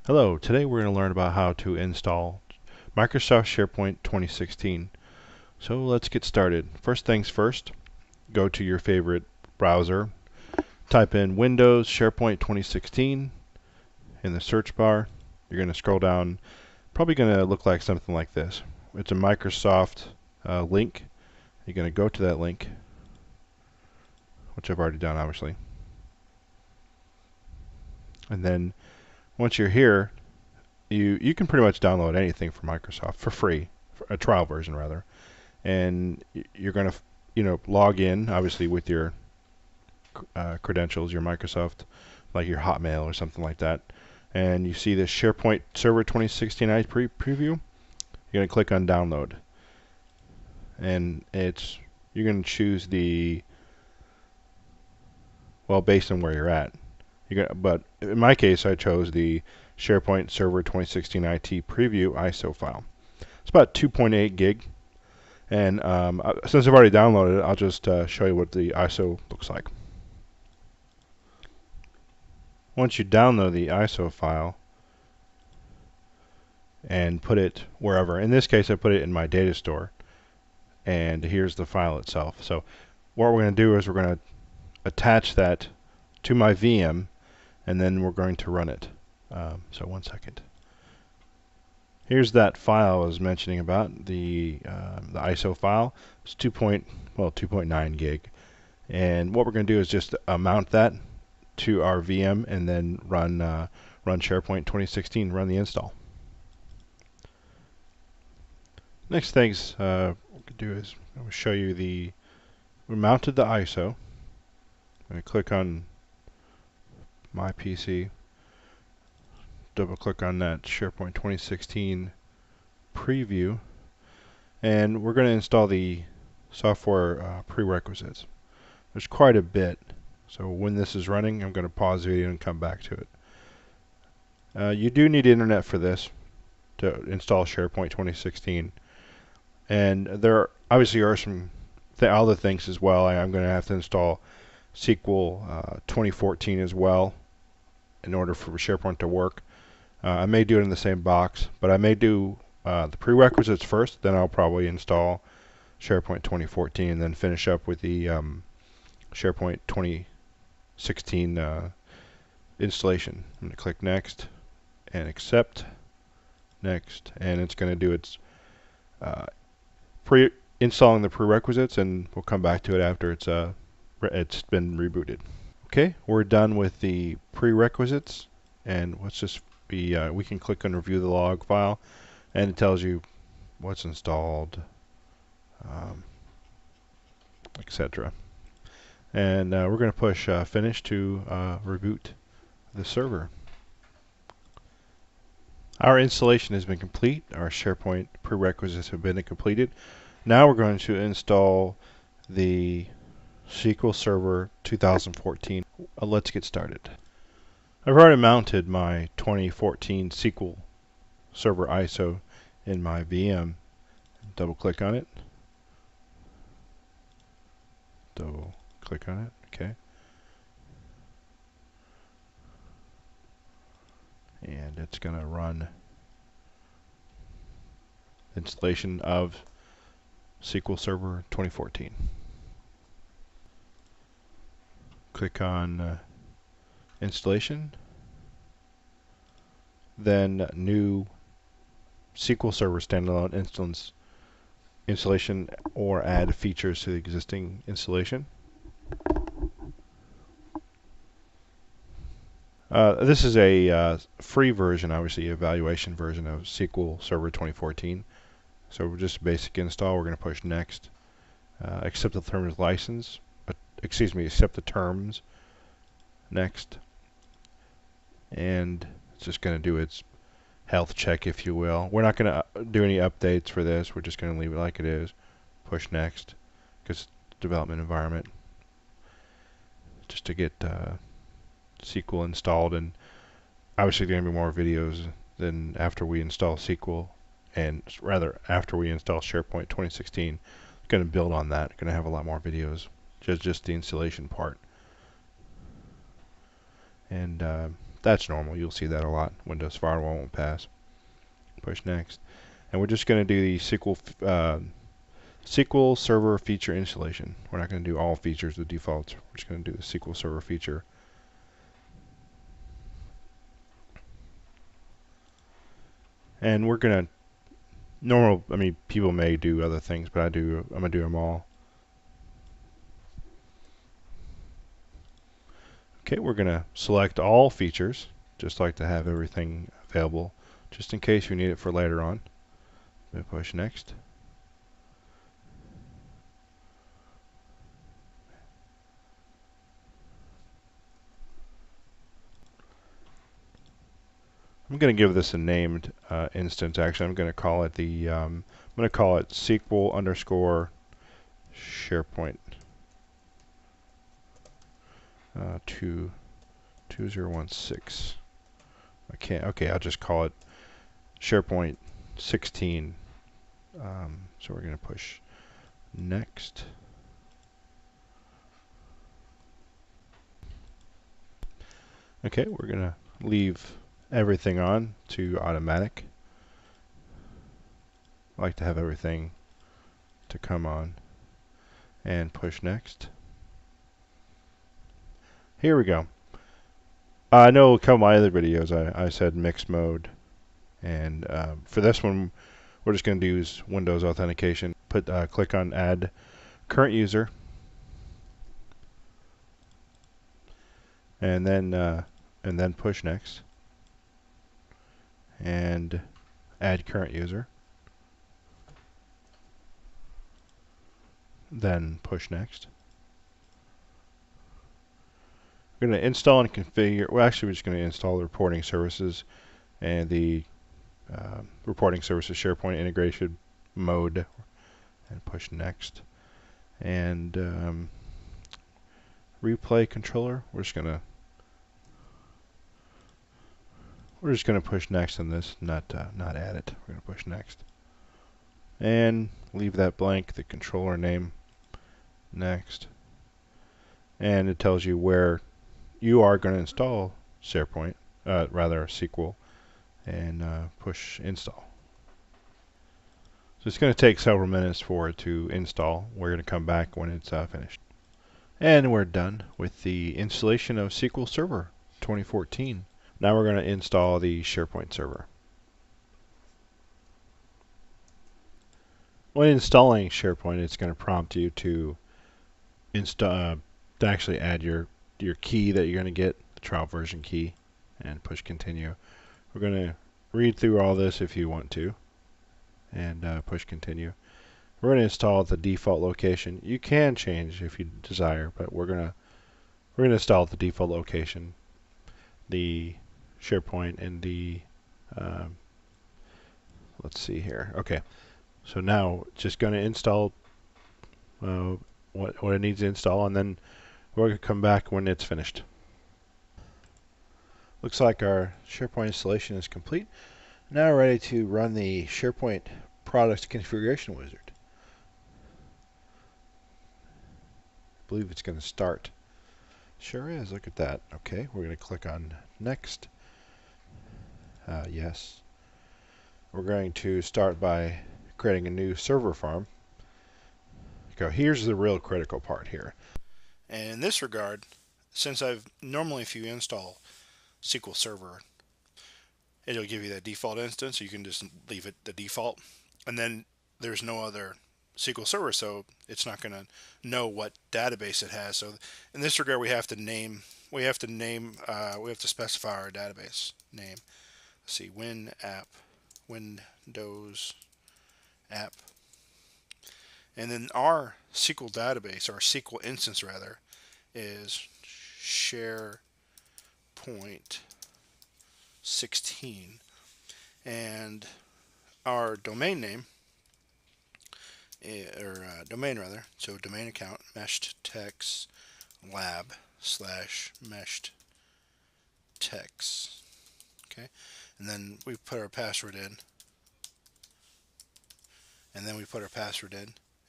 Hello, today we're going to learn about how to install Microsoft SharePoint 2016. So let's get started. First things first, go to your favorite browser, type in Windows SharePoint 2016 in the search bar. You're going to scroll down, probably going to look like something like this. It's a Microsoft link. You're going to go to that link, which I've already done obviously. And then once you're here, you can pretty much download anything from Microsoft for free, for a trial version rather, and you're going to log in obviously with your credentials, your Microsoft, like your Hotmail or something like that, and you see this SharePoint Server 2016 preview. You're going to click on download, and you're going to choose based on where you're at. But in my case, I chose the SharePoint Server 2016 IT Preview ISO file. It's about 2.8 gig, and since I've already downloaded it, I'll just show you what the ISO looks like. Once you download the ISO file and put it wherever, in this case I put it in my data store, and here's the file itself. So what we're going to do is we're going to attach that to my VM, and then we're going to run it. So one second. Here's that file I was mentioning about, the ISO file. It's 2.9 gig, and what we're going to do is just mount that to our VM and then run SharePoint 2016, run the install. Next things we're going to do is I'm going to show you we mounted the ISO. I'm going to click on my PC, double click on that SharePoint 2016 preview, and we're going to install the software prerequisites. There's quite a bit, so when this is running I'm going to pause the video and come back to it. You do need internet for this to install SharePoint 2016, and there obviously are some other things as well. I'm going to have to install SQL 2014 as well in order for SharePoint to work. I may do it in the same box, but I may do the prerequisites first, then I'll probably install SharePoint 2014 and then finish up with the SharePoint 2016 installation. I'm going to click next and accept, next, and it's going to do its installing the prerequisites, and we'll come back to it after it's been rebooted. Okay, we're done with the prerequisites, and let's just we can click on review the log file, and it tells you what's installed, etc. And we're going to push finish to reboot the server. Our installation has been complete. Our SharePoint prerequisites have been completed. Now we're going to install the SQL Server 2014. Let's get started. I've already mounted my 2014 SQL Server ISO in my VM. Double click on it. Double click on it. Okay. And it's going to run installation of SQL Server 2014. Click on installation, then new SQL Server standalone installation, or add features to the existing installation. This is a free version, obviously evaluation version of SQL Server 2014. So we're just basic install. We're going to push next. Accept the terms license. Accept the terms. Next. And it's just going to do its health check, if you will. We're not going to do any updates for this. We're just going to leave it like it is. Push next, because it's development environment. Just to get SQL installed, and obviously there are going to be more videos than after we install SQL, and rather after we install SharePoint 2016. It's going to build on that. Going to have a lot more videos, just the installation part. And That's normal. You'll see that a lot. Windows Firewall won't pass. Push next. And we're just going to do the SQL Server feature installation. We're not going to do all features, the defaults. We're just going to do the SQL Server feature. And we're going to, people may do other things, but I'm going to do them all. Okay, we're going to select all features, just like to have everything available, just in case we need it for later on. Push next. I'm going to give this a named instance. Actually, I'm going to call it SQL underscore SharePoint 2016. I can't. Okay, I'll just call it SharePoint 16. So we're going to push next. Okay, we're going to leave everything on to automatic. I like to have everything to come on, and push next. Here we go. I know a couple of my other videos I said mixed mode, and for this one we're just going to use Windows authentication. Click on add current user, and then push next, and add current user, then push next. We're going to install and configure. Well, actually, we're just going to install the reporting services and the reporting services SharePoint integration mode, and push next. And replay controller. We're just going to push next on this, not add it. We're going to push next, and leave that blank. The controller name. Next, and it tells you where you are going to install SharePoint, SQL, and push install. So it's going to take several minutes for it to install. We're going to come back when it's finished. And we're done with the installation of SQL Server 2014. Now we're going to install the SharePoint server. When installing SharePoint, it's going to prompt you to actually add your key that you're going to get, the trial version key, and push continue. We're going to read through all this if you want to, and push continue. We're going to install at the default location. You can change if you desire, but we're going to install at the default location the SharePoint and the let's see here. Okay, so now it's just going to install what it needs to install, and then we're going to come back when it's finished. Looks like our SharePoint installation is complete. Now we're ready to run the SharePoint product configuration wizard. I believe it's going to start. Sure is. Look at that. Okay, we're going to click on next. Yes. We're going to start by creating a new server farm. Here's the real critical part here. And in this regard, since normally if you install SQL Server, it'll give you that default instance, so you can just leave it the default, and then there's no other SQL Server, so it's not going to know what database it has. So in this regard, we have to specify our database name. Let's see, Windows app. And then our SQL database, our SQL instance rather, is SharePoint 16. And our domain name, domain rather, so domain account, meshed text lab / meshed text. Okay, and then we put our password in,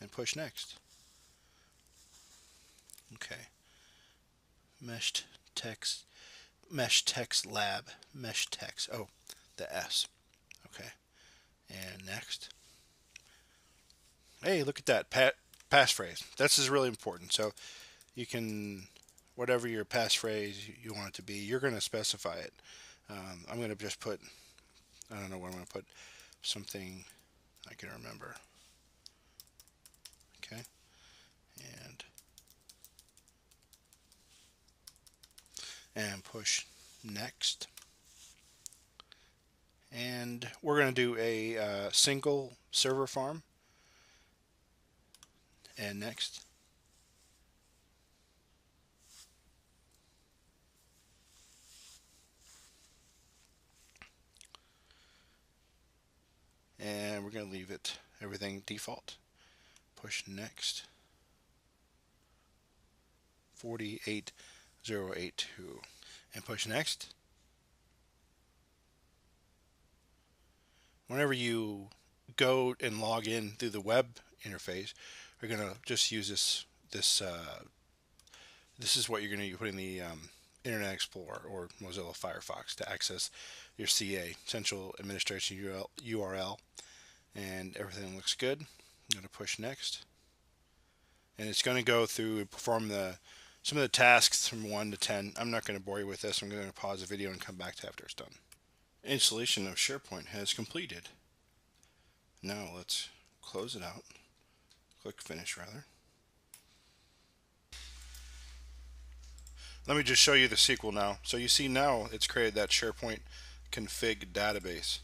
and push next. Okay, meshed text Mesh Text Lab. Mesh Text. Oh, the S. Okay. And next. Hey, look at that. Passphrase. This is really important. So you can, whatever your passphrase you want it to be, you're going to specify it. I'm going to just put, I don't know what I'm going to put, something I can remember. Okay. And push next. And we're going to do a single server farm. And next. And we're going to leave it everything default. Push next. 48082. And push next. Whenever you go and log in through the web interface, you're going to just use this is what you're going to be putting the Internet Explorer or Mozilla Firefox to access your CA, Central Administration URL, and everything looks good. I'm going to push next, and it's going to go through and perform some of the tasks from 1 to 10. I'm not going to bore you with this. I'm going to pause the video and come back to after it's done. Installation of SharePoint has completed. Now let's close it out. Click Finish rather. Let me just show you the SQL now. So you see now it's created that SharePoint config database.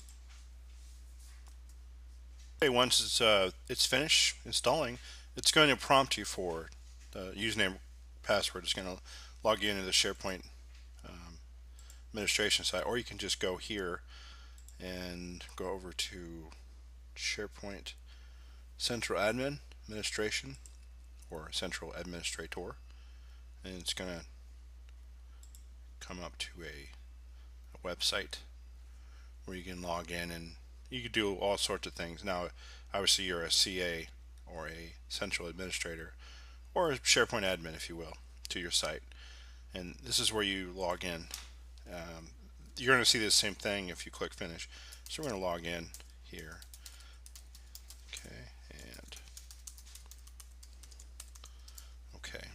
Okay, once it's finished installing, it's going to prompt you for the username, password. It's going to log you into the SharePoint administration site, or you can just go here and go over to SharePoint Central Admin Administration or Central Administrator, and it's going to come up to a website where you can log in and you can do all sorts of things. Now, obviously, you're a CA or a central administrator or a SharePoint admin, if you will, to your site. And this is where you log in. You're going to see the same thing if you click Finish. So we're going to log in here. Okay, and okay.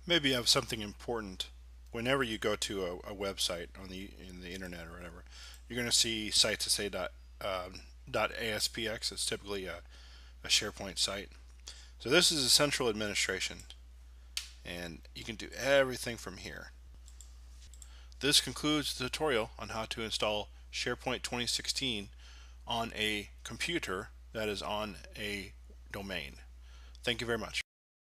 Maybe you have something important. Whenever you go to a website on in the internet or whatever, you're going to see sites that say .aspx. It's typically a SharePoint site. So this is a central administration, and you can do everything from here. This concludes the tutorial on how to install SharePoint 2016 on a computer that is on a domain. Thank you very much.